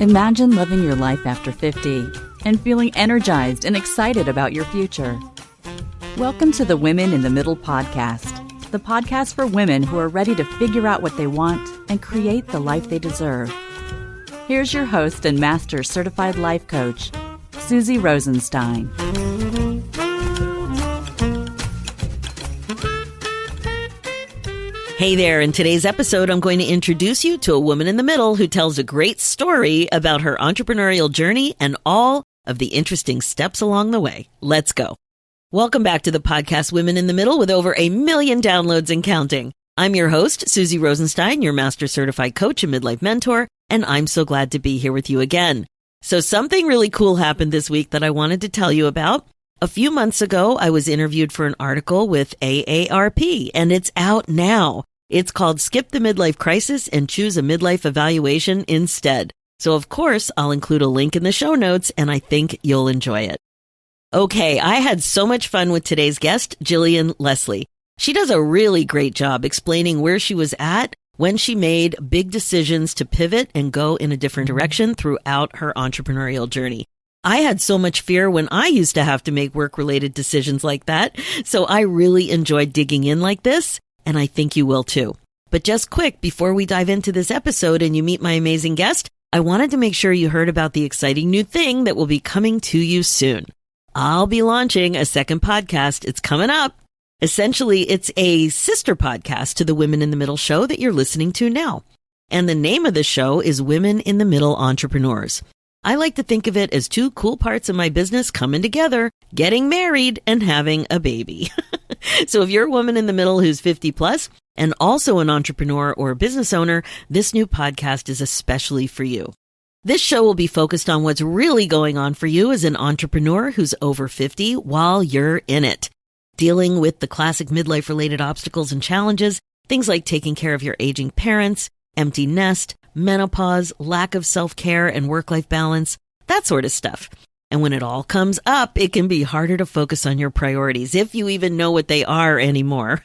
Imagine living your life after 50 and feeling energized and excited about your future. Welcome to the Women in the Middle podcast, the podcast for women who are ready to figure out what they want and create the life they deserve. Here's your host and Master Certified Life Coach, Susie Rosenstein. Hey there, in today's episode, I'm going to introduce you to a woman in the middle who tells a great story about her entrepreneurial journey and all of the interesting steps along the way. Let's go. Welcome back to the podcast Women in the Middle with over 1 million downloads and counting. I'm your host, Susie Rosenstein, your Master Certified Coach and Midlife Mentor, and I'm so glad to be here with you again. So something really cool happened this week that I wanted to tell you about. A few months ago, I was interviewed for an article with AARP, and it's out now. It's called Skip the Midlife Crisis and Choose a Midlife Evaluation Instead. So, of course, I'll include a link in the show notes, and I think you'll enjoy it. Okay, I had so much fun with today's guest, Jillian Leslie. She does a really great job explaining where she was at when she made big decisions to pivot and go in a different direction throughout her entrepreneurial journey. I had so much fear when I used to have to make work-related decisions like that, so I really enjoyed digging in like this, and I think you will too. But just quick, before we dive into this episode and you meet my amazing guest, I wanted to make sure you heard about the exciting new thing that will be coming to you soon. I'll be launching a second podcast. It's coming up. Essentially, it's a sister podcast to the Women in the Middle show that you're listening to now. And the name of the show is Women in the Middle Entrepreneurs. I like to think of it as two cool parts of my business coming together, getting married and having a baby. So if you're a woman in the middle who's 50 plus and also an entrepreneur or a business owner, this new podcast is especially for you. This show will be focused on what's really going on for you as an entrepreneur who's over 50 while you're in it. Dealing with the classic midlife related obstacles and challenges, things like taking care of your aging parents, empty nest, menopause, lack of self-care and work-life balance, that sort of stuff. And when it all comes up, it can be harder to focus on your priorities, if you even know what they are anymore.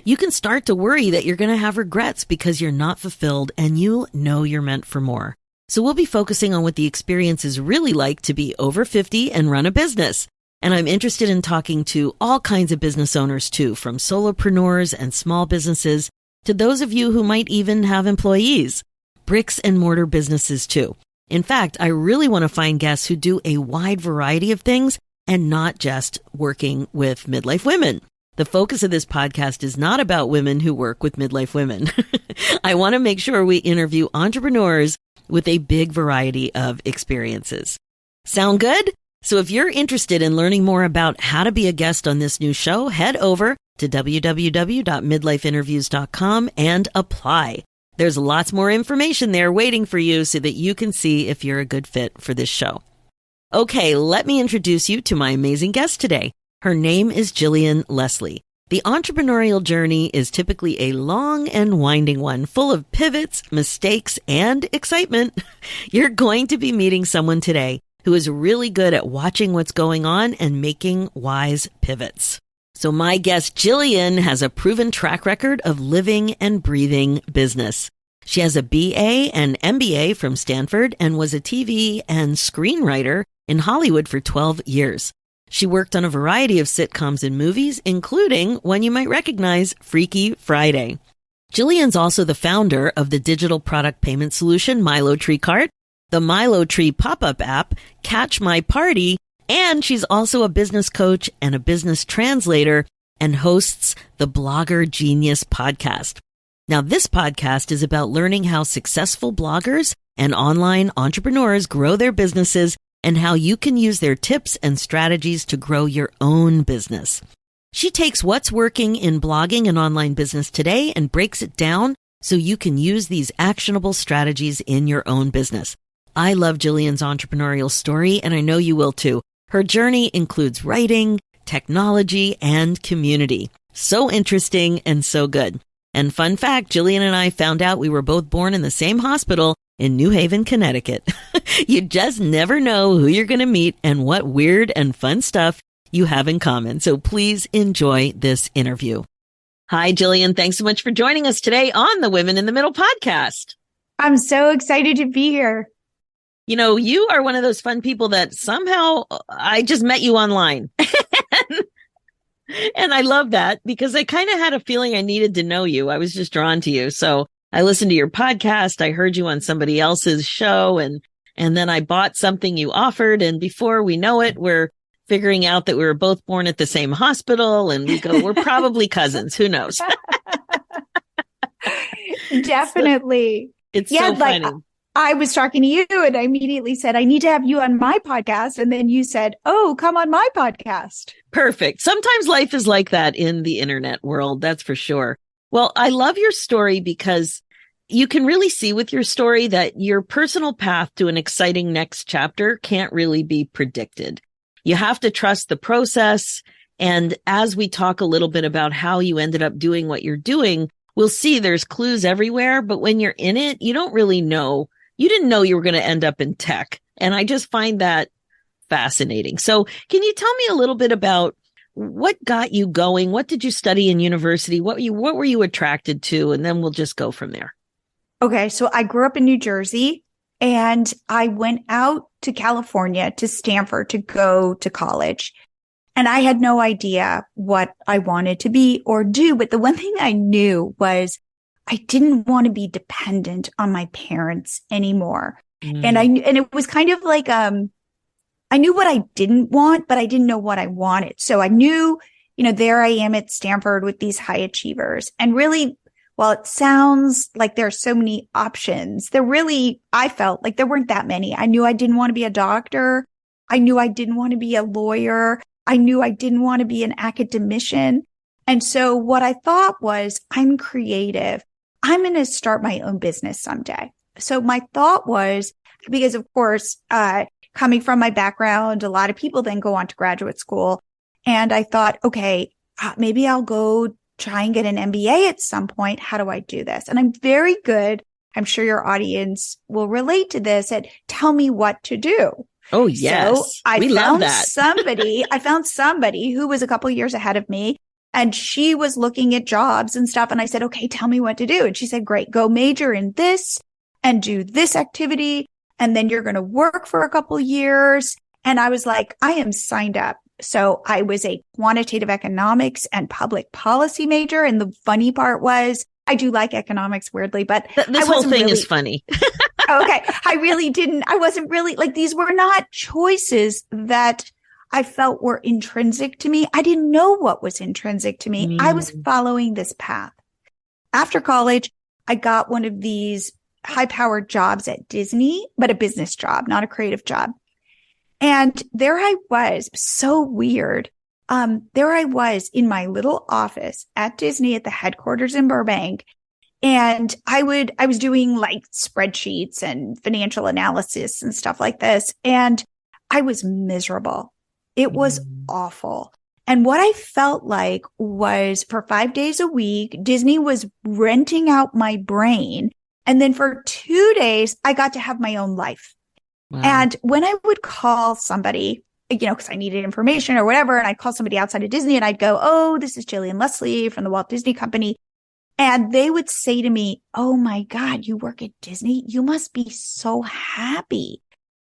You can start to worry that you're going to have regrets because you're not fulfilled and you know you're meant for more. So we'll be focusing on what the experience is really like to be over 50 and run a business. And I'm interested in talking to all kinds of business owners too, from solopreneurs and small businesses to those of you who might even have employees. Bricks and mortar businesses too. In fact, I really want to find guests who do a wide variety of things and not just working with midlife women. The focus of this podcast is not about women who work with midlife women. I want to make sure we interview entrepreneurs with a big variety of experiences. Sound good? So if you're interested in learning more about how to be a guest on this new show, head over to www.midlifeinterviews.com and apply. There's lots more information there waiting for you so that you can see if you're a good fit for this show. Okay, let me introduce you to my amazing guest today. Her name is Jillian Leslie. The entrepreneurial journey is typically a long and winding one, full of pivots, mistakes, and excitement. You're going to be meeting someone today who is really good at watching what's going on and making wise pivots. So my guest, Jillian, has a proven track record of living and breathing business. She has a BA and MBA from Stanford and was a TV and screenwriter in Hollywood for 12 years. She worked on a variety of sitcoms and movies, including one you might recognize, Freaky Friday. Jillian's also the founder of the digital product payment solution MiloTree Cart, the MiloTree pop-up app, Catch My Party, and she's also a business coach and a business translator and hosts the Blogger Genius podcast. Now, this podcast is about learning how successful bloggers and online entrepreneurs grow their businesses and how you can use their tips and strategies to grow your own business. She takes what's working in blogging and online business today and breaks it down so you can use these actionable strategies in your own business. I love Jillian's entrepreneurial story, and I know you will too. Her journey includes writing, technology, and community. So interesting and so good. And fun fact, Jillian and I found out we were both born in the same hospital in New Haven, Connecticut. You just never know who you're going to meet and what weird and fun stuff you have in common. So please enjoy this interview. Hi, Jillian. Thanks so much for joining us today on the Women in the Middle podcast. I'm so excited to be here. You know, you are one of those fun people that somehow I just met you online. And I love that because I kind of had a feeling I needed to know you. I was just drawn to you. So I listened to your podcast. I heard you on somebody else's show and then I bought something you offered. And before we know it, we're figuring out that we were both born at the same hospital and we're probably cousins. Who knows? Definitely. It's so funny. I was talking to you and I immediately said, I need to have you on my podcast. And then you said, oh, come on my podcast. Perfect. Sometimes life is like that in the internet world. That's for sure. Well, I love your story because you can really see with your story that your personal path to an exciting next chapter can't really be predicted. You have to trust the process. And as we talk a little bit about how you ended up doing what you're doing, we'll see there's clues everywhere. But when you're in it, you don't really know. You didn't know you were going to end up in tech. And I just find that fascinating. So can you tell me a little bit about what got you going? What did you study in university? What were you attracted to? And then we'll just go from there. Okay. So I grew up in New Jersey and I went out to California to Stanford to go to college. And I had no idea what I wanted to be or do. But the one thing I knew was I didn't want to be dependent on my parents anymore. And it was kind of like, I knew what I didn't want, but I didn't know what I wanted. So I knew, there I am at Stanford with these high achievers. And really, while it sounds like there are so many options, I felt like there weren't that many. I knew I didn't want to be a doctor. I knew I didn't want to be a lawyer. I knew I didn't want to be an academician. And so what I thought was, I'm creative. I'm going to start my own business someday. So my thought was, because of course, coming from my background, a lot of people then go on to graduate school. And I thought, okay, maybe I'll go try and get an MBA at some point. How do I do this? And I'm very good. I'm sure your audience will relate to this at tell me what to do. Oh, yes. So I found somebody who was a couple of years ahead of me. And she was looking at jobs and stuff. And I said, okay, tell me what to do. And she said, great, go major in this and do this activity. And then you're going to work for a couple of years. And I was like, I am signed up. So I was a quantitative economics and public policy major. And the funny part was I do like economics weirdly, but this whole thing is funny. Okay. I wasn't really like, these were not choices that I felt were intrinsic to me. I didn't know what was intrinsic to me. I was following this path. After college, I got one of these high-powered jobs at Disney, but a business job, not a creative job. And there I was, so weird. There I was in my little office at Disney at the headquarters in Burbank. And I was doing like spreadsheets and financial analysis and stuff like this. And I was miserable. It was awful. And what I felt like was for 5 days a week, Disney was renting out my brain. And then for 2 days, I got to have my own life. Wow. And when I would call somebody, because I needed information or whatever, and I'd call somebody outside of Disney and I'd go, oh, this is Jillian Leslie from the Walt Disney Company. And they would say to me, oh my God, you work at Disney? You must be so happy.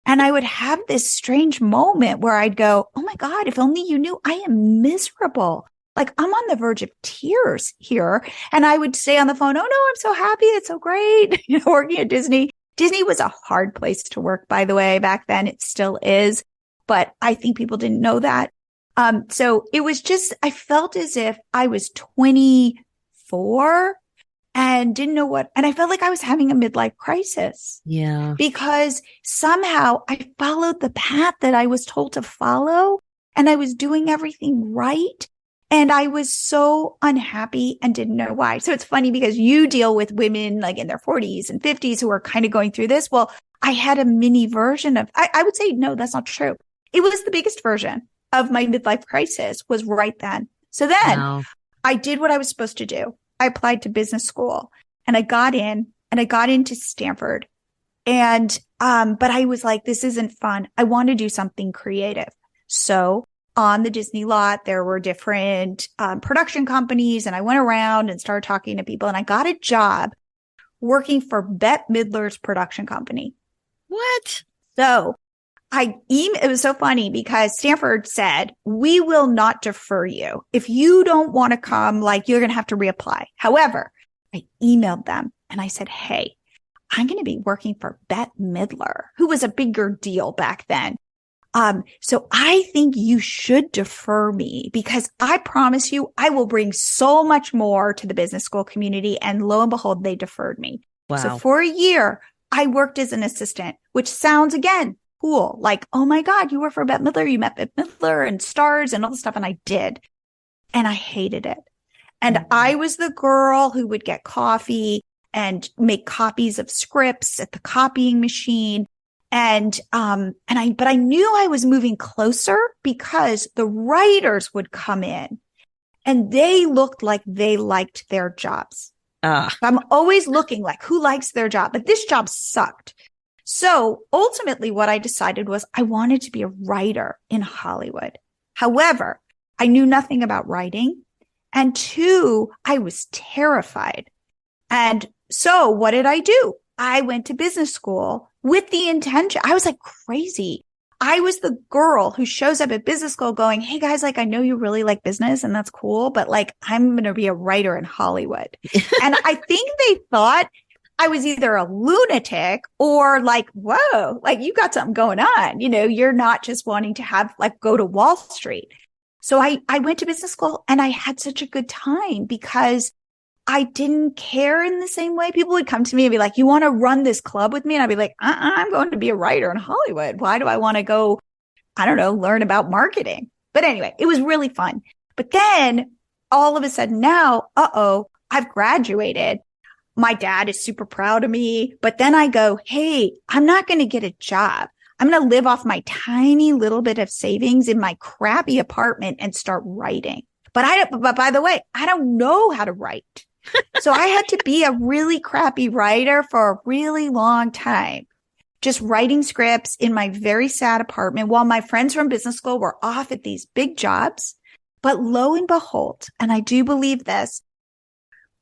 And I would have this strange moment where I'd go, oh my God, if only you knew I am miserable. Like I'm on the verge of tears here. And I would say on the phone, oh no, I'm so happy. It's so great. Working at Disney. Disney was a hard place to work, by the way, back then. It still is. But I think people didn't know that. So it was just, I felt as if I was 24 and didn't know and I felt like I was having a midlife crisis. Yeah. Because somehow I followed the path that I was told to follow and I was doing everything right. And I was so unhappy and didn't know why. So it's funny because you deal with women like in their 40s and 50s who are kind of going through this. Well, I had a mini version of, I would say, no, that's not true. It was the biggest version of my midlife crisis was right then. So then I did what I was supposed to do. I applied to business school and I got into Stanford. And, but I was like, this isn't fun. I want to do something creative. So on the Disney lot, there were different production companies, and I went around and started talking to people, and I got a job working for Bette Midler's production company. What? So it was so funny because Stanford said, we will not defer you. If you don't want to come, like, you're going to have to reapply. However, I emailed them and I said, hey, I'm going to be working for Bette Midler, who was a bigger deal back then. So I think you should defer me because I promise you, I will bring so much more to the business school community. And lo and behold, they deferred me. Wow. So for a year, I worked as an assistant, which sounds, again, cool. Like, oh my God, you work for Bette Midler. You met Bette Midler and stars and all this stuff. And I did. And I hated it. And I was the girl who would get coffee and make copies of scripts at the copying machine. But I knew I was moving closer because the writers would come in and they looked like they liked their jobs. I'm always looking like who likes their job, but this job sucked. So ultimately what I decided was I wanted to be a writer in Hollywood. However, I knew nothing about writing. And 2, I was terrified. And so what did I do? I went to business school with the intention. I was like crazy. I was the girl who shows up at business school going, hey guys, like, I know you really like business and that's cool, but like, I'm going to be a writer in Hollywood. And I think they thought I was either a lunatic or like, whoa, like you got something going on. You know, you're not just wanting to have like go to Wall Street. So I went to business school and I had such a good time because I didn't care in the same way. People would come to me and be like, you want to run this club with me? And I'd be like, I'm going to be a writer in Hollywood. Why do I want to go, I don't know, learn about marketing? But anyway, it was really fun. But then all of a sudden now, I've graduated. My dad is super proud of me. But then I go, hey, I'm not going to get a job. I'm going to live off my tiny little bit of savings in my crappy apartment and start writing. But by the way, I don't know how to write. So I had to be a really crappy writer for a really long time, just writing scripts in my very sad apartment while my friends from business school were off at these big jobs. But lo and behold, and I do believe this,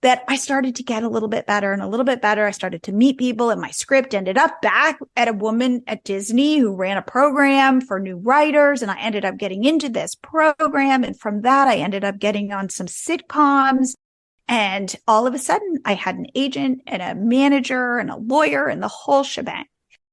that I started to get a little bit better and a little bit better. I started to meet people and my script ended up back at a woman at Disney who ran a program for new writers. And I ended up getting into this program. And from that, I ended up getting on some sitcoms. And all of a sudden, I had an agent and a manager and a lawyer and the whole shebang.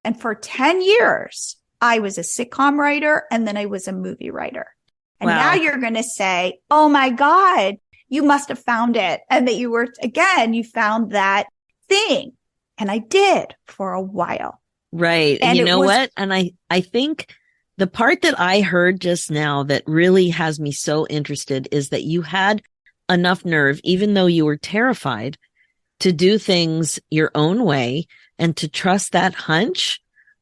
And for 10 years, I was a sitcom writer and then I was a movie writer. And now you're going to say, oh my God, you must have found it. And that you found that thing. And I did for a while. Right. And you know what? And I think the part that I heard just now that really has me so interested is that you had enough nerve, even though you were terrified, to do things your own way and to trust that hunch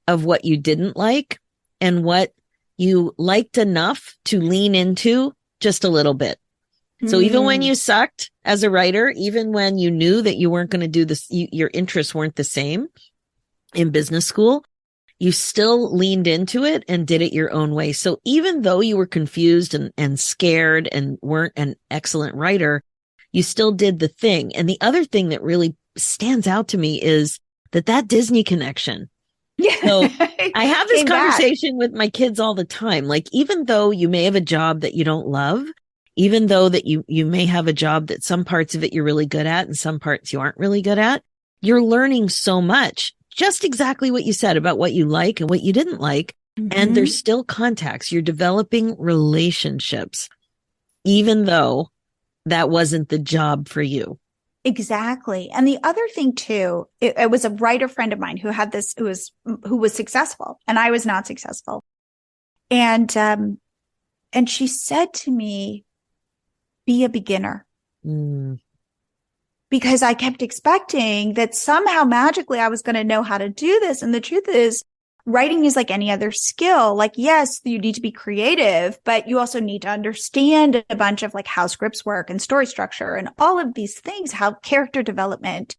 of what you didn't like and what you liked enough to lean into just a little bit. So even when you sucked as a writer, even when you knew that you weren't going to do this, your interests weren't the same in business school, you still leaned into it and did it your own way. So even though you were confused and scared and weren't an excellent writer, you still did the thing. And the other thing that really stands out to me is that Disney connection. Yeah. So I have this conversation with my kids all the time. Like, even though you may have a job that you don't love, even though that you may have a job that some parts of it you're really good at and some parts you aren't really good at, you're learning so much. Just exactly what you said about what you like and what you didn't like. Mm-hmm. And there's still contacts. You're developing relationships, even though that wasn't the job for you. Exactly. And the other thing too, it was a writer friend of mine who had this, who was successful and I was not successful. And she said to me, be a beginner. Because I kept expecting that somehow magically I was going to know how to do this. And the truth is, writing is like any other skill. Like, yes, you need to be creative, but you also need to understand a bunch of like how scripts work and story structure and all of these things, how character development.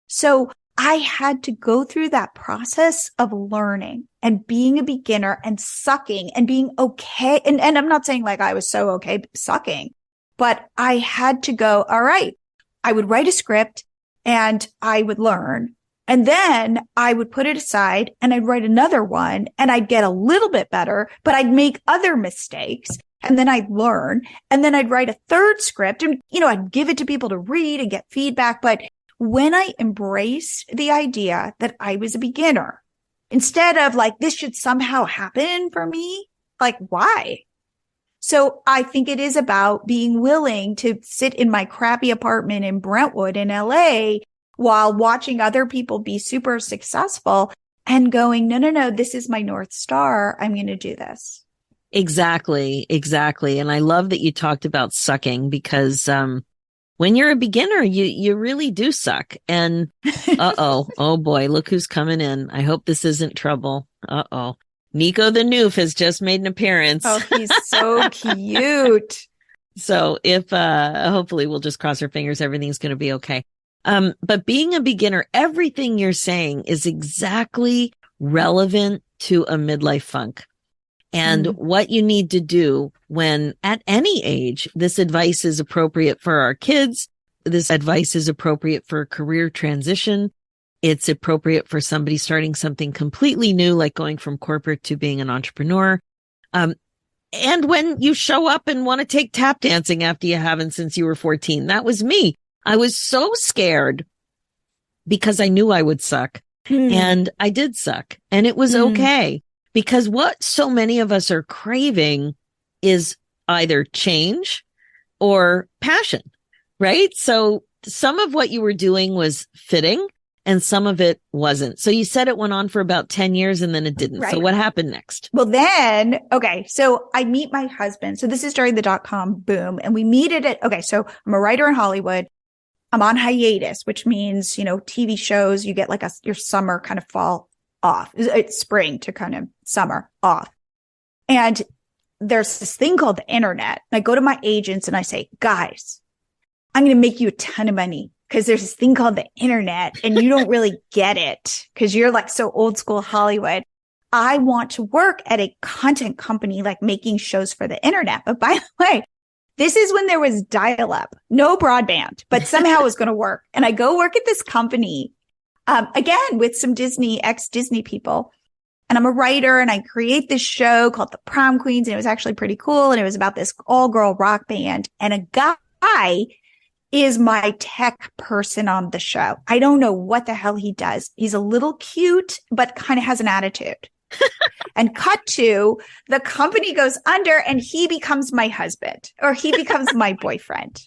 So I had to go through that process of learning and being a beginner and sucking and being okay. And I'm not saying like I was so okay sucking, but I had to go, all right, I would write a script and I would learn. And then I would put it aside and I'd write another one and I'd get a little bit better, but I'd make other mistakes. And then I'd learn. And then I'd write a third script and, I'd give it to people to read and get feedback. But when I embraced the idea that I was a beginner, instead of like, this should somehow happen for me, like, why? So I think it is about being willing to sit in my crappy apartment in Brentwood in LA while watching other people be super successful and going, no, this is my North Star. I'm going to do this. Exactly. And I love that you talked about sucking because, when you're a beginner, you really do suck. And oh boy, look who's coming in. I hope this isn't trouble. Nico the Noof has just made an appearance. Oh, he's so cute. So if, hopefully we'll just cross our fingers. Everything's going to be okay. But being a beginner, everything you're saying is exactly relevant to a midlife funk. And what you need to do when at any age, this advice is appropriate for our kids. This advice is appropriate for career transition. It's appropriate for somebody starting something completely new, like going from corporate to being an entrepreneur. And when you show up and want to take tap dancing after you haven't since you were 14, that was me. I was so scared because I knew I would suck and I did suck and it was okay. Because what so many of us are craving is either change or passion, right? So some of what you were doing was fitting and some of it wasn't. So you said it went on for about 10 years and then it didn't. Right. So what happened next? Well, then, okay. So I meet my husband. So this is during the .com boom and we meet so I'm a writer in Hollywood. I'm on hiatus, which means, TV shows, you get like your summer kind of fall off. It's spring to kind of summer off. And there's this thing called the internet. I go to my agents and I say, guys, I'm going to make you a ton of money because there's this thing called the internet and you don't really get it because you're like so old school Hollywood. I want to work at a content company, like making shows for the internet. But by the way, this is when there was dial-up, no broadband, but somehow it was going to work. And I go work at this company again, with some ex-Disney people. And I'm a writer and I create this show called The Prom Queens. And it was actually pretty cool. And it was about this all-girl rock band. And a guy is my tech person on the show. I don't know what the hell he does. He's a little cute, but kind of has an attitude. And cut to the company goes under and he becomes my husband or he becomes my boyfriend.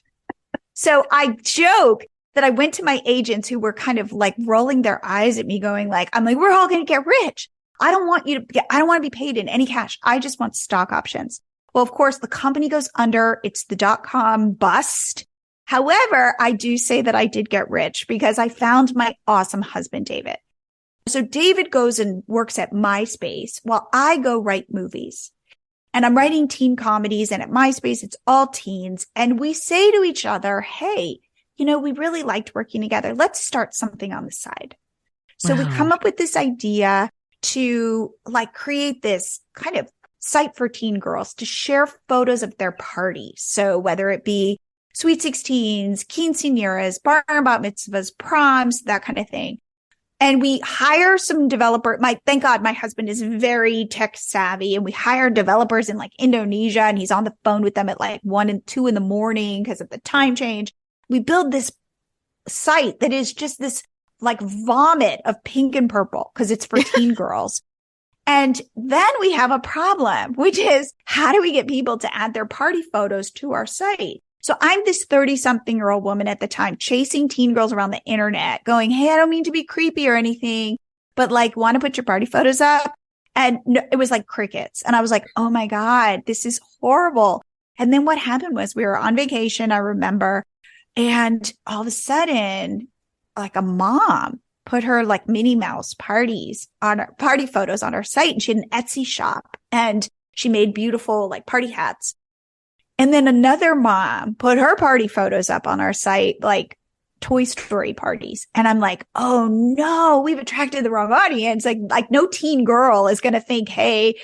So I joke that I went to my agents who were kind of like rolling their eyes at me going like, I'm like, we're all going to get rich. I don't want I don't want to be paid in any cash. I just want stock options. Well, of course, the company goes under. It's the .com bust. However, I do say that I did get rich because I found my awesome husband, David. So David goes and works at MySpace while I go write movies. And I'm writing teen comedies. And at MySpace, it's all teens. And we say to each other, hey, we really liked working together. Let's start something on the side. So we come up with this idea to like create this kind of site for teen girls to share photos of their parties. So whether it be sweet 16s, quinceañeras, bar and bat mitzvahs, proms, that kind of thing. And we hire some thank God my husband is very tech savvy and we hire developers in like Indonesia and he's on the phone with them at like 1 and 2 in the morning because of the time change. We build this site that is just this like vomit of pink and purple because it's for teen girls. And then we have a problem, which is how do we get people to add their party photos to our site? So I'm this 30-something-year-old woman at the time chasing teen girls around the internet going, hey, I don't mean to be creepy or anything, but like want to put your party photos up? And it was like crickets. And I was like, oh my God, this is horrible. And then what happened was we were on vacation, I remember. And all of a sudden, like a mom put her like Minnie Mouse party photos on her site. And she had an Etsy shop and she made beautiful like party hats. And then another mom put her party photos up on our site, like Toy Story parties. And I'm like, oh no, we've attracted the wrong audience. Like no teen girl is going to think, hey,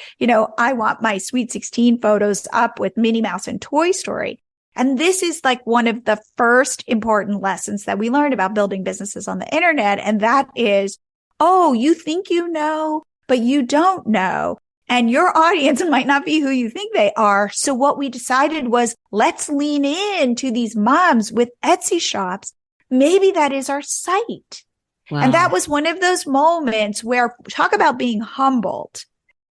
I want my Sweet 16 photos up with Minnie Mouse and Toy Story. And this is like one of the first important lessons that we learned about building businesses on the internet. And that is, oh, you think you know, but you don't know. And your audience might not be who you think they are. So what we decided was, let's lean into these moms with Etsy shops. Maybe that is our site. Wow. And that was one of those moments where, talk about being humbled.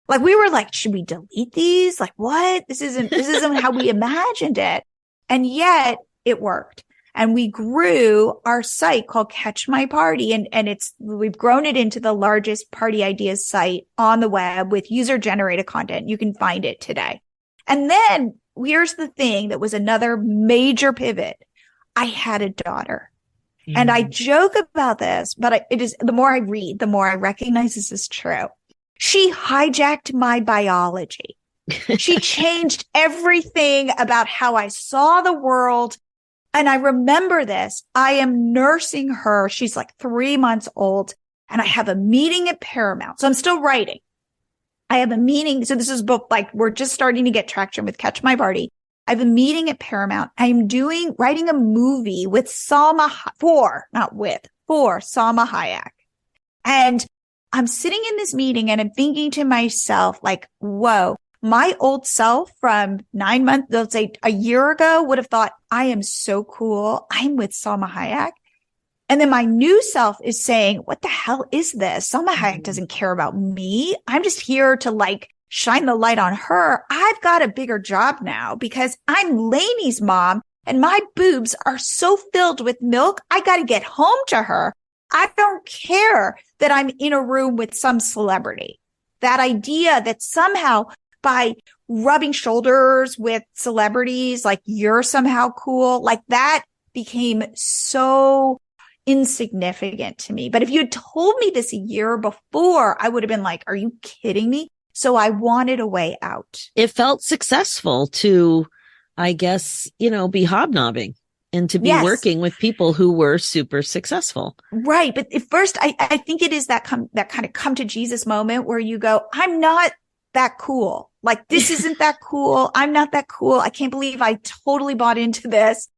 Like we were like, should we delete these? Like what? This isn't how we imagined it. And yet it worked. And we grew our site called Catch My Party. And we've grown it into the largest party ideas site on the web with user generated content. You can find it today. And then here's the thing that was another major pivot. I had a daughter. Mm. And I joke about this, but it is, the more I read, the more I recognize this is true. She hijacked my biology. She changed everything about how I saw the world. And I remember this. I am nursing her. She's like 3 months old and I have a meeting at Paramount. So I'm still writing. I have a meeting. So this is both like, we're just starting to get traction with Catch My Party. I have a meeting at Paramount. I'm writing a movie with Salma Hayek. And I'm sitting in this meeting and I'm thinking to myself, like, whoa. My old self from 9 months, let's say a year ago, would have thought, I am so cool. I'm with Salma Hayek. And then my new self is saying, what the hell is this? Salma Hayek doesn't care about me. I'm just here to like shine the light on her. I've got a bigger job now because I'm Lainey's mom and my boobs are so filled with milk. I got to get home to her. I don't care that I'm in a room with some celebrity. That idea that somehow by rubbing shoulders with celebrities, like you're somehow cool, like that became so insignificant to me. But if you had told me this a year before, I would have been like, are you kidding me? So I wanted a way out. It felt successful to, I guess, be hobnobbing and to be working with people who were super successful. Right. But at first, I think it is that kind of come to Jesus moment where you go, I'm not that cool. Like, this isn't that cool. I'm not that cool. I can't believe I totally bought into this.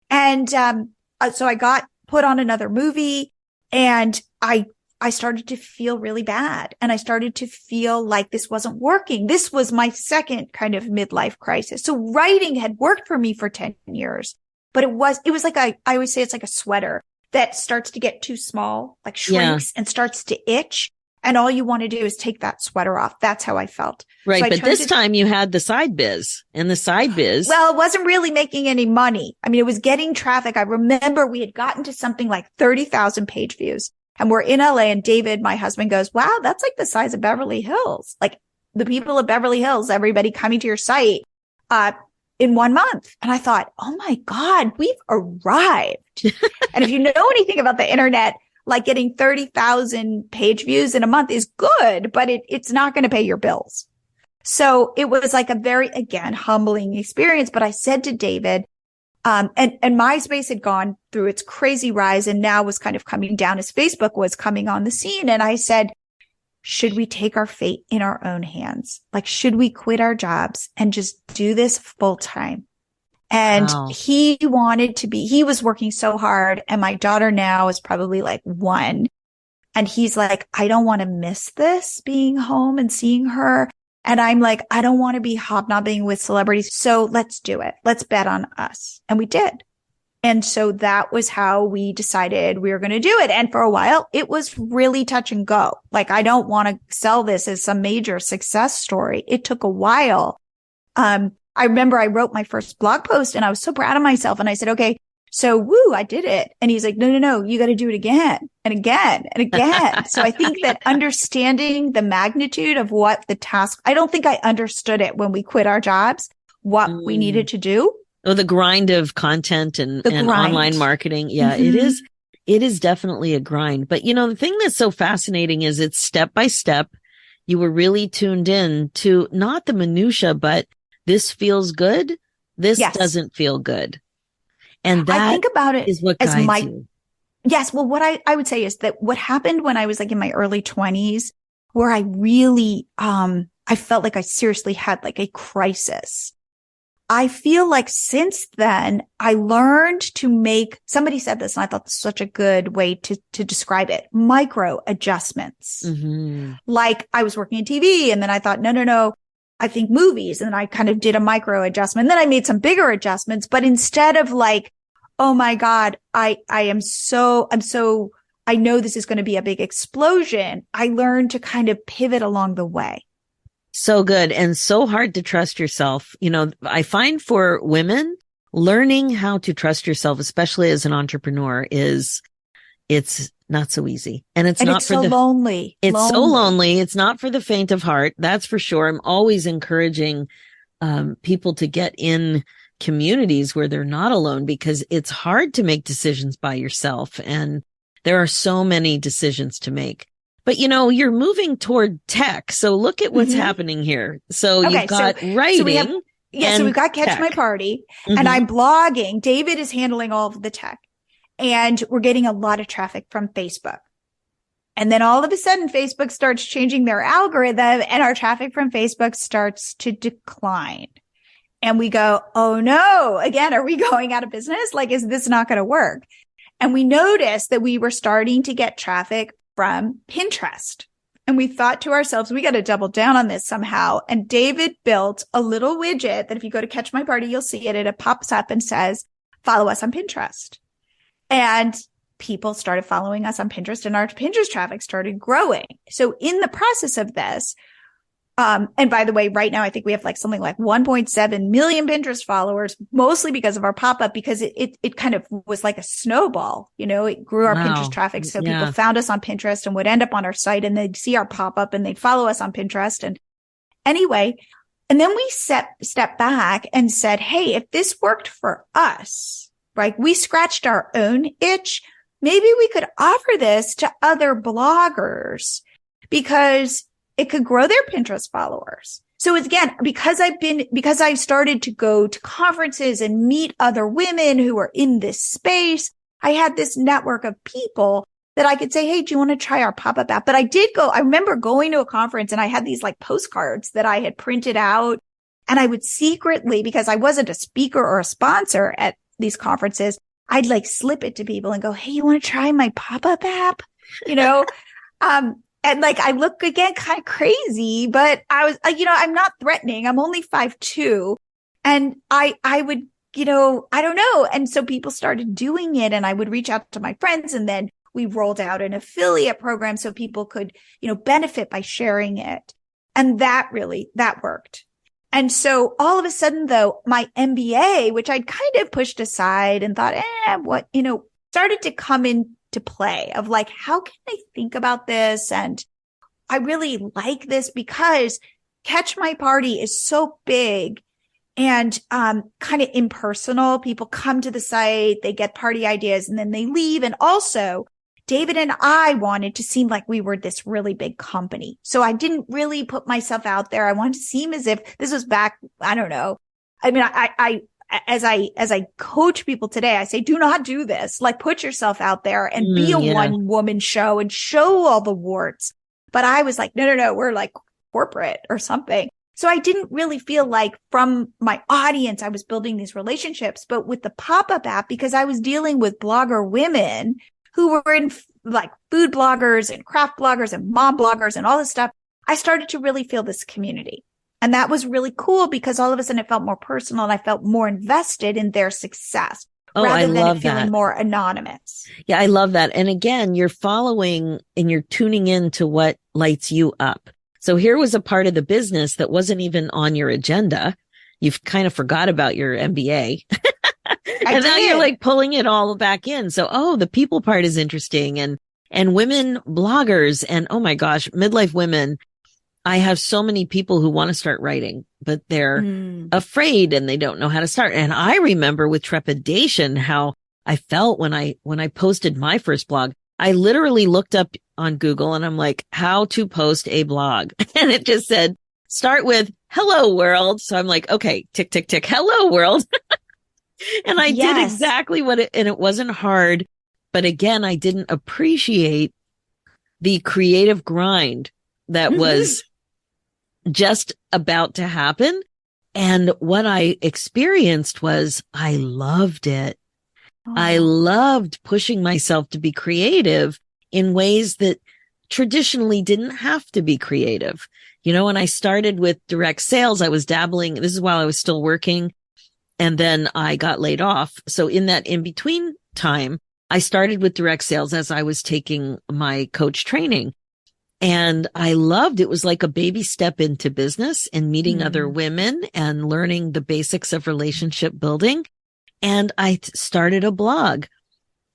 And, so I got put on another movie and I started to feel really bad. And I started to feel like this wasn't working. This was my second kind of midlife crisis. So writing had worked for me for 10 years, but it was like, I always say it's like a sweater that starts to get too small, like shrinks and starts to itch. And all you want to do is take that sweater off. That's how I felt. Right. So but this time you had the side biz and the side biz. Well, it wasn't really making any money. I mean, it was getting traffic. I remember we had gotten to something like 30,000 page views and we're in LA and David, my husband goes, wow, that's like the size of Beverly Hills. Like the people of Beverly Hills, everybody coming to your site, in 1 month. And I thought, oh my God, we've arrived. And if you know anything about the internet, like getting 30,000 page views in a month is good, but it's not going to pay your bills. So it was like a very, again, humbling experience. But I said to David, and MySpace had gone through its crazy rise and now was kind of coming down as Facebook was coming on the scene. And I said, should we take our fate in our own hands? Like, should we quit our jobs and just do this full time? And he was working so hard. And my daughter now is probably like 1. And he's like, I don't want to miss this being home and seeing her. And I'm like, I don't want to be hobnobbing with celebrities. So let's do it. Let's bet on us. And we did. And so that was how we decided we were going to do it. And for a while, it was really touch and go. Like, I don't want to sell this as some major success story. It took a while. I remember I wrote my first blog post and I was so proud of myself. And I said, okay, so I did it. And he's like, no, you got to do it again and again and again. So I think that understanding the magnitude of what the task, I don't think I understood it when we quit our jobs, what we needed to do. Oh, the grind of content and online marketing. Yeah, it is definitely a grind. But the thing that's so fascinating is it's step by step. You were really tuned in to not the minutia, but this feels good. This doesn't feel good. And that I think about it is what as guides you. Yes. Well, what I would say is that what happened when I was like in my early 20s, where I really, I felt like I seriously had like a crisis. I feel like since then, I learned to make, somebody said this, and I thought this was such a good way to describe it, micro adjustments. Mm-hmm. Like I was working in TV and then I thought, no, I think movies. And then I kind of did a micro adjustment. Then I made some bigger adjustments, but instead of like, oh my God, I know this is going to be a big explosion. I learned to kind of pivot along the way. So good. And so hard to trust yourself. You know, I find for women, learning how to trust yourself, especially as an entrepreneur, it's not so easy. And it's not it's for so the lonely. It's so lonely. It's not for the faint of heart. That's for sure. I'm always encouraging people to get in communities where they're not alone, because it's hard to make decisions by yourself. And there are so many decisions to make. But, you know, you're moving toward tech. So look at what's happening here. So you've got writing. So we've got Catch My Party, and I'm blogging. David is handling all of the tech, and we're getting a lot of traffic from Facebook. And then all of a sudden, Facebook starts changing their algorithm, and our traffic from Facebook starts to decline. And we go, oh no, again, are we going out of business? Like, is this not going to work? And we noticed that we were starting to get traffic from Pinterest. And we thought to ourselves, we got to double down on this somehow. And David built a little widget that if you go to Catch My Party, you'll see it. It pops up and says, follow us on Pinterest. And people started following us on Pinterest, and our Pinterest traffic started growing. So in the process of this, and by the way, right now, I think we have like something like 1.7 million Pinterest followers, mostly because of our pop-up, because it kind of was like a snowball, you know, it grew our Pinterest traffic. So people found us on Pinterest and would end up on our site, and they'd see our pop-up and they'd follow us on Pinterest. And anyway, and then we stepped back and said, hey, if this worked for us, right, we scratched our own itch. Maybe we could offer this to other bloggers because it could grow their Pinterest followers. So it's again, because I started to go to conferences and meet other women who are in this space, I had this network of people that I could say, hey, do you want to try our pop-up app? But I remember going to a conference and I had these like postcards that I had printed out, and I would secretly, because I wasn't a speaker or a sponsor at these conferences, I'd like slip it to people and go, hey, you want to try my pop-up app? You know, and like, I look again kind of crazy, but I was, I'm not threatening. I'm only 5'2". And I would, I don't know. And so people started doing it, and I would reach out to my friends, and then we rolled out an affiliate program so people could, benefit by sharing it. And that worked. And so all of a sudden though, my MBA, which I'd kind of pushed aside and thought, started to come into play of like, how can I think about this? And I really like this because Catch My Party is so big and kind of impersonal. People come to the site, they get party ideas, and then they leave. And also, David and I wanted to seem like we were this really big company. So I didn't really put myself out there. I wanted to seem as if this was back, I don't know. I mean, as I coach people today, I say, do not do this. Like, put yourself out there and be a one woman show and show all the warts. But I was like, no, we're like corporate or something. So I didn't really feel like from my audience, I was building these relationships. But with the pop-up app, because I was dealing with blogger women who were in like food bloggers and craft bloggers and mom bloggers and all this stuff, I started to really feel this community. And that was really cool because all of a sudden it felt more personal, and I felt more invested in their success rather than it feeling more anonymous. Yeah, I love that. And again, you're following and you're tuning in to what lights you up. So here was a part of the business that wasn't even on your agenda. You've kind of forgot about your MBA. And now you're like pulling it all back in. So, the people part is interesting, and women bloggers, and oh my gosh, midlife women. I have so many people who want to start writing, but they're afraid and they don't know how to start. And I remember with trepidation how I felt when I posted my first blog. I literally looked up on Google and I'm like, how to post a blog. And it just said, start with hello world. So I'm like, okay, tick, tick, tick. Hello world. And I did Yes. exactly and it wasn't hard. But again, I didn't appreciate the creative grind that was just about to happen. And what I experienced was I loved it. I loved pushing myself to be creative in ways that traditionally didn't have to be creative. When I started with direct sales, I was dabbling. This is while I was still working. And then I got laid off. So in that in between time, I started with direct sales as I was taking my coach training. And I loved it. Was like a baby step into business and meeting other women and learning the basics of relationship building. And I started a blog,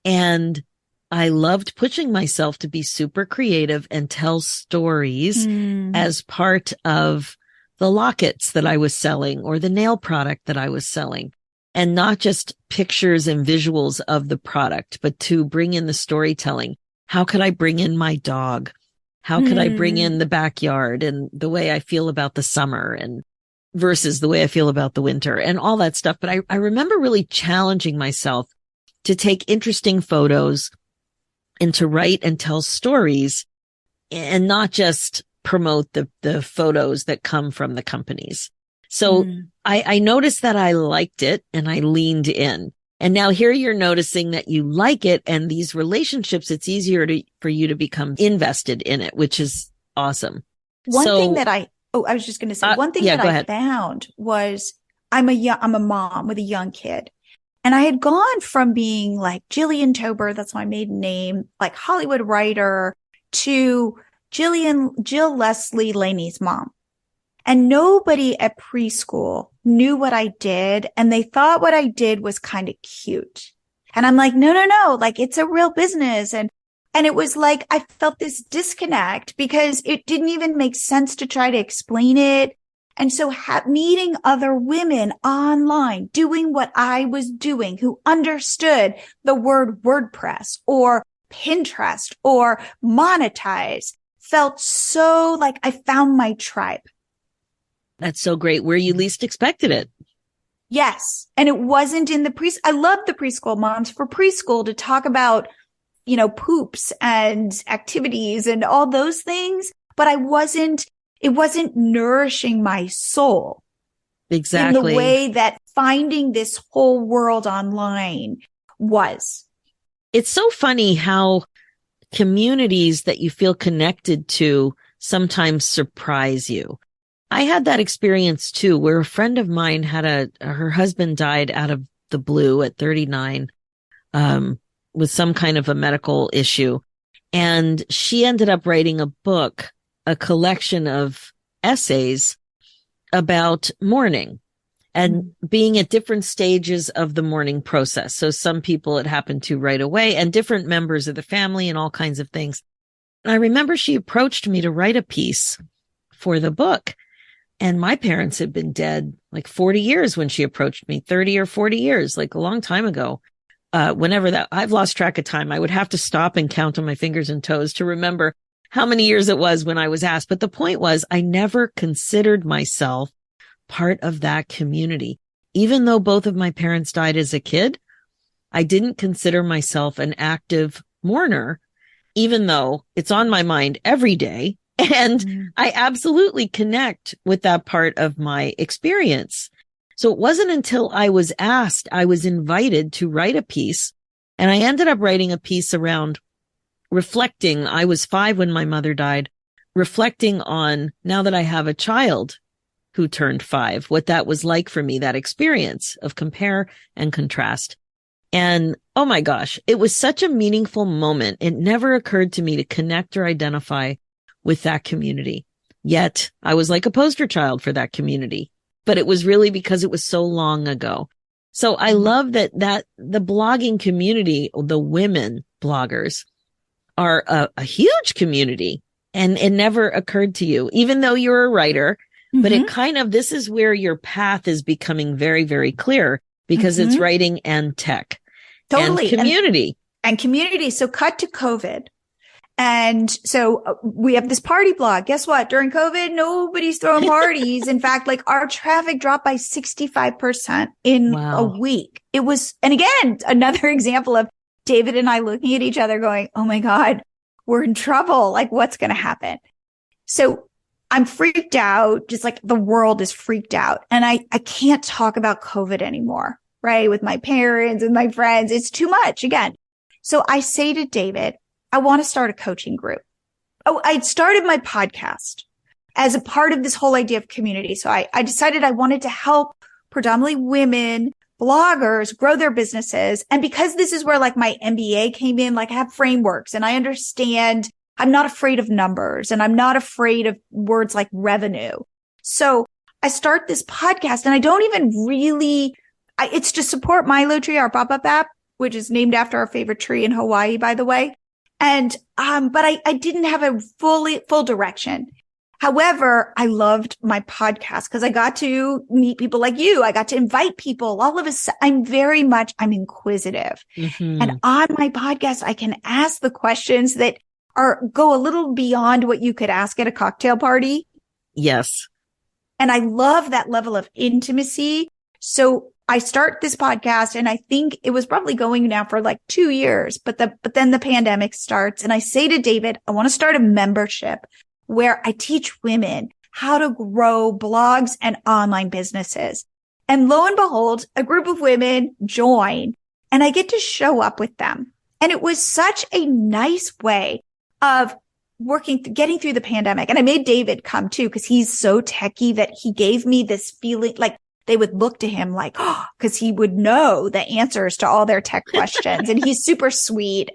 and I loved pushing myself to be super creative and tell stories as part of the lockets that I was selling or the nail product that I was selling, and not just pictures and visuals of the product, but to bring in the storytelling. How could I bring in my dog? How could I bring in the backyard and the way I feel about the summer and versus the way I feel about the winter and all that stuff. But I remember really challenging myself to take interesting photos and to write and tell stories and not just promote the photos that come from the companies. So I noticed that I liked it and I leaned in. And now here you're noticing that you like it, and these relationships, it's easier for you to become invested in it, which is awesome. One thing that I was just going to say, one thing that I found was I'm a mom with a young kid. And I had gone from being like Jillian Tober, that's my maiden name, like Hollywood writer, to Jill Leslie Laney's mom. And nobody at preschool knew what I did. And they thought what I did was kind of cute. And I'm like, no, like it's a real business. And it was like, I felt this disconnect because it didn't even make sense to try to explain it. And so meeting other women online, doing what I was doing, who understood the word WordPress or Pinterest or monetize, felt so like I found my tribe. That's so great. Where you least expected it. Yes. And it wasn't in I love the preschool moms for preschool to talk about, poops and activities and all those things. But it wasn't nourishing my soul. Exactly. In the way that finding this whole world online was. It's so funny how communities that you feel connected to sometimes surprise you. I had that experience too, where a friend of mine her husband died out of the blue at 39, with some kind of a medical issue. And she ended up writing a book, a collection of essays about mourning and being at different stages of the mourning process. So some people it happened to right away, and different members of the family and all kinds of things. And I remember she approached me to write a piece for the book. And my parents had been dead like 40 years when she approached me, 30 or 40 years, like a long time ago. I've lost track of time. I would have to stop and count on my fingers and toes to remember how many years it was when I was asked. But the point was, I never considered myself part of that community. Even though both of my parents died as a kid, I didn't consider myself an active mourner, even though it's on my mind every day. And I absolutely connect with that part of my experience. So it wasn't until I was invited to write a piece, and I ended up writing a piece around reflecting. I was 5 when my mother died, reflecting on, now that I have a child who turned 5, what that was like for me, that experience of compare and contrast. And oh my gosh, it was such a meaningful moment. It never occurred to me to connect or identify with that community. Yet I was like a poster child for that community, but it was really because it was so long ago. So I love that the blogging community, the women bloggers, are a huge community, and it never occurred to you, even though you're a writer, but it this is where your path is becoming very, very clear, because it's writing and tech. Totally. And community. And community. So cut to COVID. And so we have this party blog. Guess what? During COVID, nobody's throwing parties. In fact, like our traffic dropped by 65% in a week. It was, and again, another example of David and I looking at each other going, oh my God, we're in trouble. Like what's going to happen? So I'm freaked out, just like the world is freaked out. And I can't talk about COVID anymore, right? With my parents and my friends. It's too much again. So I say to David, I want to start a coaching group. Oh, I'd started my podcast as a part of this whole idea of community. So I decided I wanted to help predominantly women, bloggers grow their businesses. And because this is where like my MBA came in, like I have frameworks and I understand I'm not afraid of numbers and I'm not afraid of words like revenue. So I start this podcast and I don't even really, it's to support Milo Tree, our pop-up app, which is named after our favorite tree in Hawaii, by the way. And, but I didn't have a full direction. However, I loved my podcast because I got to meet people like you. I got to invite people. All of us, I'm inquisitive. Mm-hmm. And on my podcast, I can ask the questions that go a little beyond what you could ask at a cocktail party. Yes. And I love that level of intimacy. So I start this podcast and I think it was probably going now for like 2 years, but then the pandemic starts and I say to David, I want to start a membership where I teach women how to grow blogs and online businesses. And lo and behold, a group of women join and I get to show up with them. And it was such a nice way of getting through the pandemic. And I made David come too, because he's so techie that he gave me this feeling like they would look to him like, oh, because he would know the answers to all their tech questions. And he's super sweet.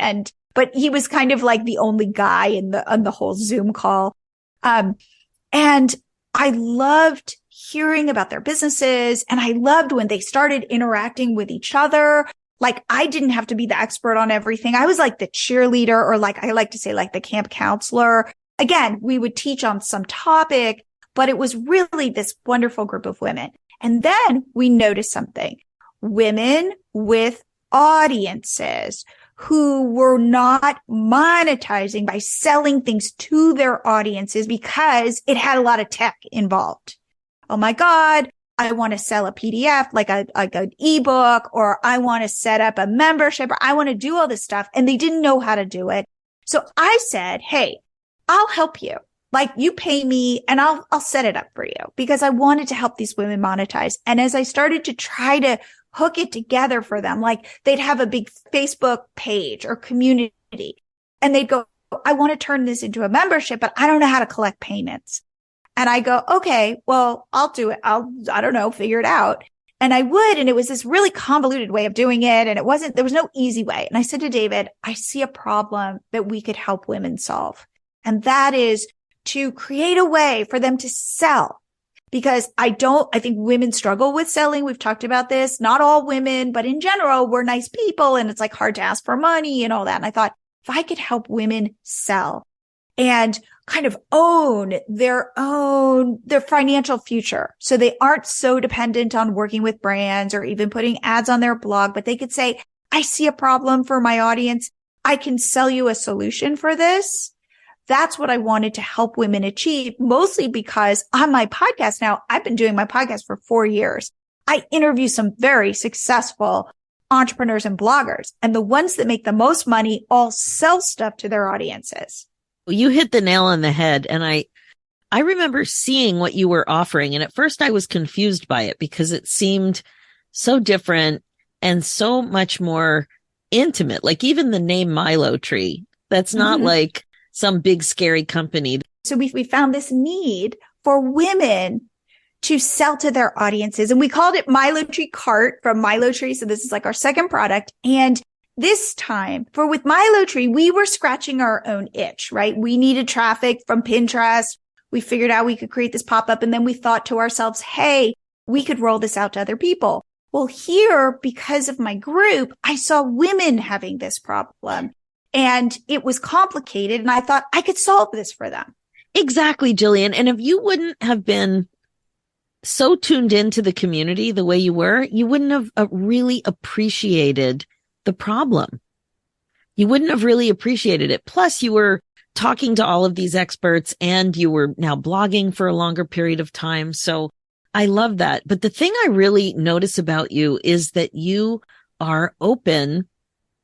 But he was kind of like the only guy on the whole Zoom call. And I loved hearing about their businesses. And I loved when they started interacting with each other. Like I didn't have to be the expert on everything. I was like the cheerleader, or like I like to say like the camp counselor. Again, we would teach on some topic, but it was really this wonderful group of women. And then we noticed something. Women with audiences who were not monetizing by selling things to their audiences because it had a lot of tech involved. Oh my God, I want to sell a PDF, like an ebook, or I want to set up a membership, or I want to do all this stuff. And they didn't know how to do it. So I said, hey, I'll help you. Like you pay me and I'll set it up for you, because I wanted to help these women monetize. And as I started to try to hook it together for them, like they'd have a big Facebook page or community and they'd go, I want to turn this into a membership, but I don't know how to collect payments. And I go, okay, well, I'll do it. I don't know, figure it out. And I would. And it was this really convoluted way of doing it. And there was no easy way. And I said to David, I see a problem that we could help women solve. And that is to create a way for them to sell. Because I think women struggle with selling. We've talked about this. Not all women, but in general, we're nice people and it's like hard to ask for money and all that. And I thought if I could help women sell and kind of own their financial future. So they aren't so dependent on working with brands or even putting ads on their blog, but they could say, I see a problem for my audience. I can sell you a solution for this. That's what I wanted to help women achieve, mostly because on my podcast now, I've been doing my podcast for 4 years. I interview some very successful entrepreneurs and bloggers, and the ones that make the most money all sell stuff to their audiences. Well, you hit the nail on the head. And I remember seeing what you were offering. And at first I was confused by it because it seemed so different and so much more intimate. Like even the name Milo Tree, that's not like some big scary company. So we found this need for women to sell to their audiences. And we called it Milo Tree Cart from Milo Tree. So this is like our second product. And this time with Milo Tree, we were scratching our own itch, right? We needed traffic from Pinterest. We figured out we could create this pop-up. And then we thought to ourselves, hey, we could roll this out to other people. Well, here, because of my group, I saw women having this problem and it was complicated. And I thought I could solve this for them. Exactly, Jillian. And if you wouldn't have been so tuned into the community the way you were, you wouldn't have really appreciated the problem. You wouldn't have really appreciated it. Plus, you were talking to all of these experts, and you were now blogging for a longer period of time. So I love that. But the thing I really notice about you is that you are open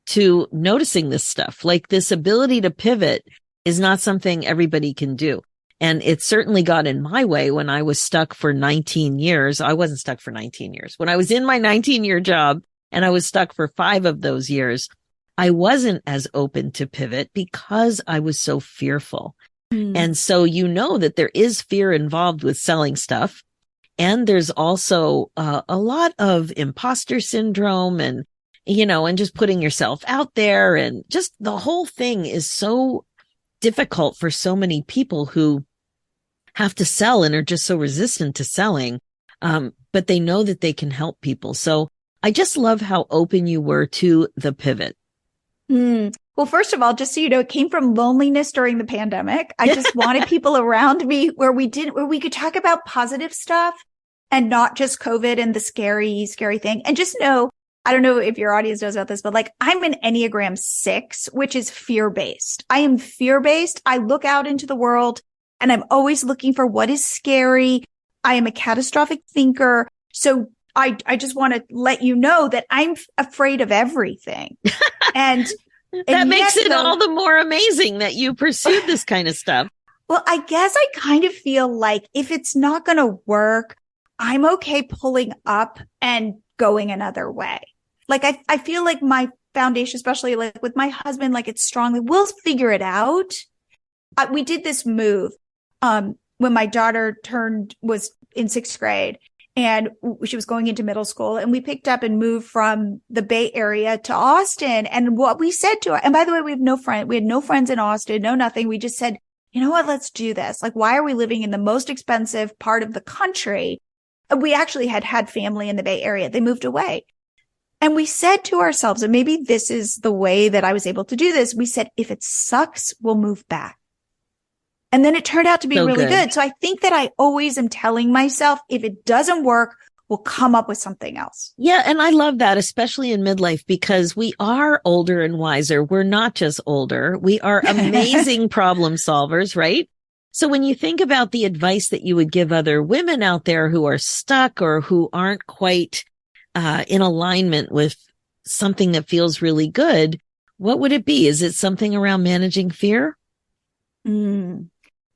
to noticing this stuff. Like, this ability to pivot is not something everybody can do. And it certainly got in my way when I was stuck for 19 years. I wasn't stuck for 19 years. When I was in my 19-year job and I was stuck for 5 of those years, I wasn't as open to pivot because I was so fearful. And so you know that there is fear involved with selling stuff. And there's also a lot of imposter syndrome and, and just putting yourself out there. And just the whole thing is so difficult for so many people who have to sell and are just so resistant to selling. But they know that they can help people. So I just love how open you were to the pivot. Well, first of all, just so you know, it came from loneliness during the pandemic. I just wanted people around me where we could talk about positive stuff and not just COVID and the scary thing. And just know, I don't know if your audience knows about this, but like, I'm an Enneagram 6, which is fear-based. I am fear-based. I look out into the world and I'm always looking for what is scary. I am a catastrophic thinker. So I just want to let you know that I'm afraid of everything. And that makes it all the more amazing that you pursued this kind of stuff. Well, I guess I kind of feel like if it's not going to work, I'm okay pulling up and going another way. Like, I feel like my foundation, especially like with my husband, like it's strongly, we'll figure it out. We did this move, when my daughter was in 6th grade. And she was going into middle school, and we picked up and moved from the Bay Area to Austin. And what we said to her, and by the way, we had no friends in Austin, no nothing. We just said, you know what, let's do this. Like, why are we living in the most expensive part of the country? We actually had family in the Bay Area. They moved away. And we said to ourselves, and maybe this is the way that I was able to do this. We said, if it sucks, we'll move back. And then it turned out to be really good. So I think that I always am telling myself, if it doesn't work, we'll come up with something else. Yeah. And I love that, especially in midlife, because we are older and wiser. We're not just older. We are amazing problem solvers, right? So when you think about the advice that you would give other women out there who are stuck or who aren't quite in alignment with something that feels really good, what would it be? Is it something around managing fear?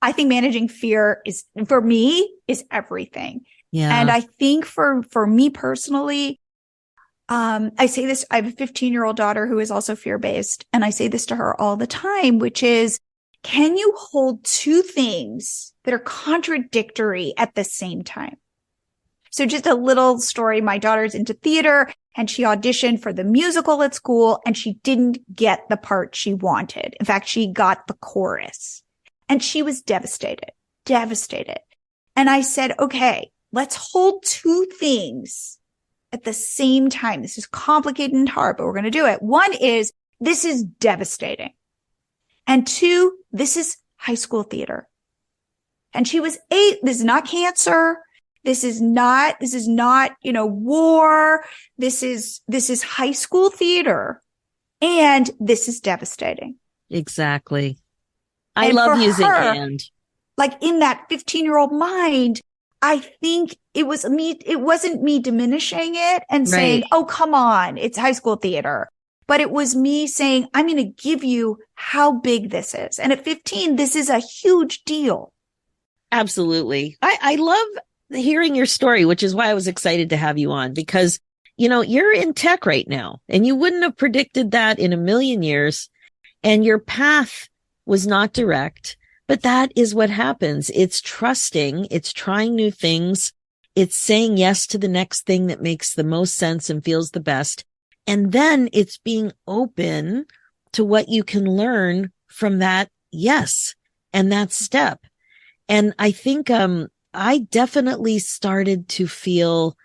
I think managing fear for me, is everything. Yeah. And I think for me personally, I say this, I have a 15-year-old daughter who is also fear-based. And I say this to her all the time, which is, can you hold 2 things that are contradictory at the same time? So just a little story. My daughter's into theater and she auditioned for the musical at school and she didn't get the part she wanted. In fact, she got the chorus. And she was devastated. And I said, okay, let's hold 2 things at the same time. This is complicated and hard, but we're going to do it. One is, this is devastating. And 2, this is high school theater. And she was 8. This is not cancer. This is not, war. This is high school theater. And this is devastating. Exactly. I love using and. Like, in that 15-year-old mind, I think it wasn't me diminishing it and saying, oh, come on, it's high school theater. But it was me saying, I'm going to give you how big this is. And at 15, this is a huge deal. Absolutely. I love hearing your story, which is why I was excited to have you on, because, you're in tech right now and you wouldn't have predicted that in a million years. And your path was not direct, but that is what happens. It's trusting, it's trying new things. It's saying yes to the next thing that makes the most sense and feels the best. And then it's being open to what you can learn from that yes and that step. And I think I definitely started to feel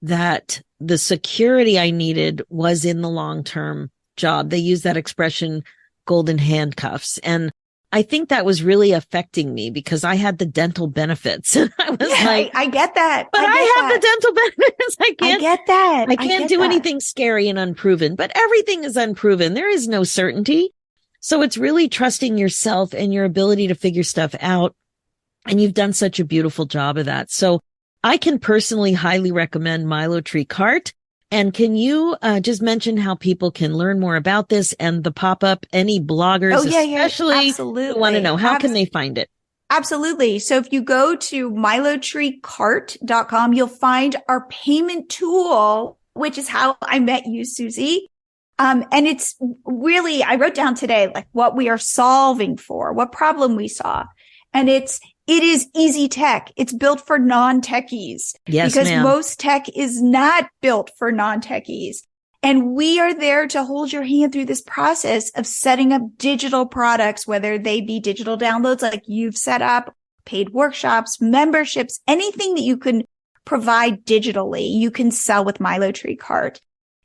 that the security I needed was in the long-term job. They use that expression, golden handcuffs. And I think that was really affecting me because I had the dental benefits. I was like, I get that. But I have the dental benefits. I get that. I can't do anything scary and unproven, but everything is unproven. There is no certainty. So it's really trusting yourself and your ability to figure stuff out. And you've done such a beautiful job of that. So I can personally highly recommend Milo Tree Cart. And can you just mention how people can learn more about this and the pop-up, any bloggers, especially who want to know, how can they find it? Absolutely. So if you go to milotreecart.com, you'll find our payment tool, which is how I met you, Susie. And it's really, I wrote down today, like what we are solving for, what problem we saw. And it is easy tech. It's built for non-techies. Yes, because ma'am. most tech is not built for non-techies. And we are there to hold your hand through this process of setting up digital products, whether they be digital downloads like you've set up, paid workshops, memberships, anything that you can provide digitally, you can sell with Milo Tree Cart.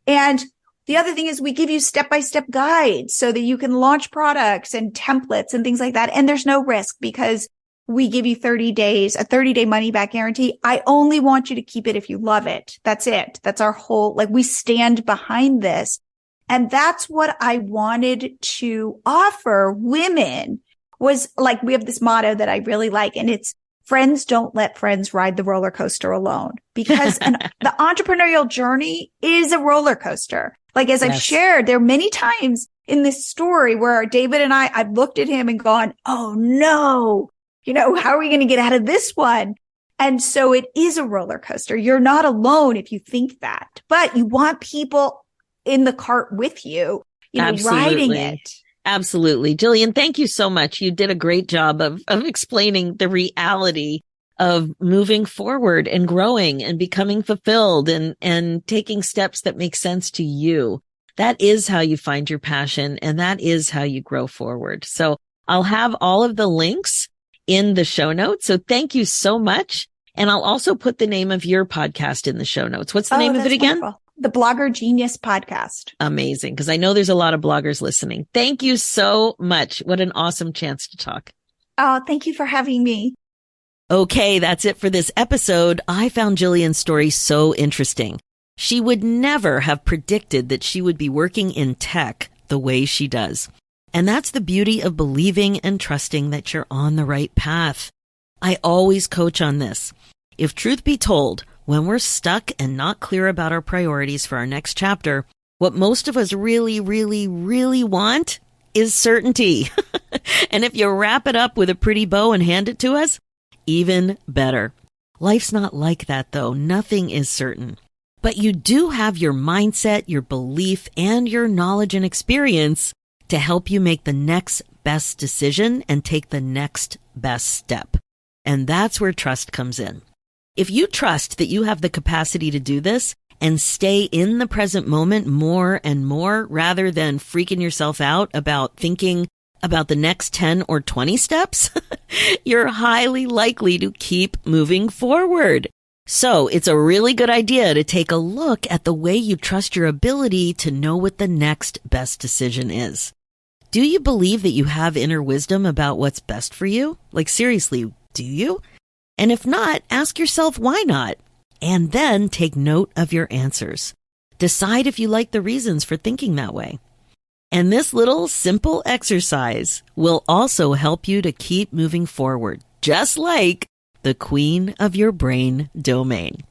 And the other thing is we give you step-by-step guides so that you can launch products and templates and things like that. And there's no risk because we give you 30 days, a 30-day money-back guarantee. I only want you to keep it if you love it. That's it. That's our whole, like, we stand behind this. And that's what I wanted to offer women was like, we have this motto that I really like, and it's friends don't let friends ride the roller coaster alone, because the entrepreneurial journey is a roller coaster. Like, as I've shared, there are many times in this story where David and I've looked at him and gone, oh no, how are we going to get out of this one? And so it is a roller coaster. You're not alone if you think that, but you want people in the cart with you, riding it. Absolutely. Jillian, thank you so much. You did a great job of explaining the reality of moving forward and growing and becoming fulfilled and taking steps that make sense to you. That is how you find your passion, and that is how you grow forward. So I'll have all of the links in the show notes. So thank you so much. And I'll also put the name of your podcast in the show notes. What's the name of it again? Wonderful. The Blogger Genius Podcast. Amazing. Because I know there's a lot of bloggers listening. Thank you so much. What an awesome chance to talk. Oh, thank you for having me. Okay, that's it for this episode. I found Jillian's story so interesting. She would never have predicted that she would be working in tech the way she does. And that's the beauty of believing and trusting that you're on the right path. I always coach on this. If truth be told, when we're stuck and not clear about our priorities for our next chapter, what most of us really, really, really want is certainty. And if you wrap it up with a pretty bow and hand it to us, even better. Life's not like that, though. Nothing is certain. But you do have your mindset, your belief, and your knowledge and experience to help you make the next best decision and take the next best step. And that's where trust comes in. If you trust that you have the capacity to do this and stay in the present moment more and more rather than freaking yourself out about thinking about the next 10 or 20 steps, you're highly likely to keep moving forward. So it's a really good idea to take a look at the way you trust your ability to know what the next best decision is. Do you believe that you have inner wisdom about what's best for you? Like, seriously, do you? And if not, ask yourself why not? And then take note of your answers. Decide if you like the reasons for thinking that way. And this little simple exercise will also help you to keep moving forward, just like the queen of your brain domain.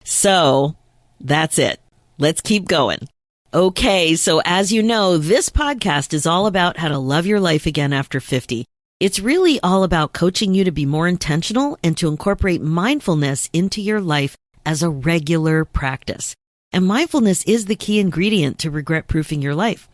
So that's it. Let's keep going. Okay, so as you know, this podcast is all about how to love your life again after 50. It's really all about coaching you to be more intentional and to incorporate mindfulness into your life as a regular practice. And mindfulness is the key ingredient to regret-proofing your life.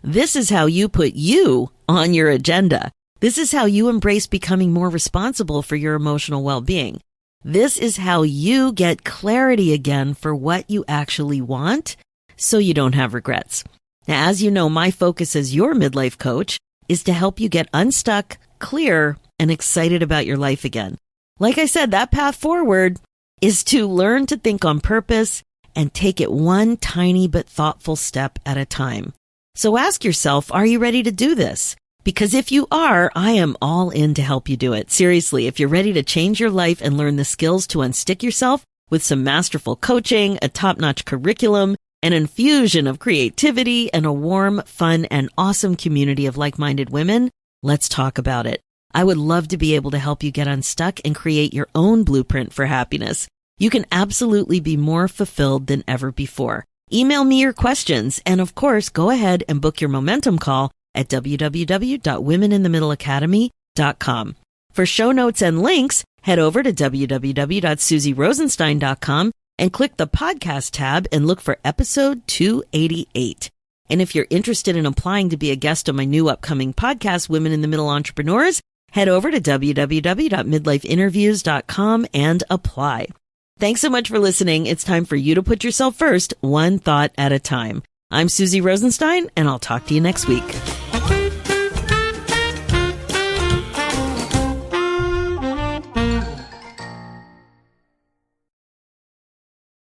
This is how you put you on your agenda. This is how you embrace becoming more responsible for your emotional well-being. This is how you get clarity again for what you actually want, so you don't have regrets. Now, as you know, my focus as your midlife coach is to help you get unstuck, clear, and excited about your life again. Like I said, that path forward is to learn to think on purpose and take it one tiny but thoughtful step at a time. So ask yourself, are you ready to do this? Because if you are, I am all in to help you do it. Seriously, if you're ready to change your life and learn the skills to unstick yourself with some masterful coaching, a top-notch curriculum, an infusion of creativity, and a warm, fun, and awesome community of like-minded women, let's talk about it. I would love to be able to help you get unstuck and create your own blueprint for happiness. You can absolutely be more fulfilled than ever before. Email me your questions, and of course, go ahead and book your momentum call at www.womeninthemiddleacademy.com. For show notes and links, head over to www.susierosenstein.com and click the podcast tab and look for episode 288. And if you're interested in applying to be a guest on my new upcoming podcast, Women in the Middle Entrepreneurs, head over to www.midlifeinterviews.com and apply. Thanks so much for listening. It's time for you to put yourself first, one thought at a time. I'm Susie Rosenstein, and I'll talk to you next week.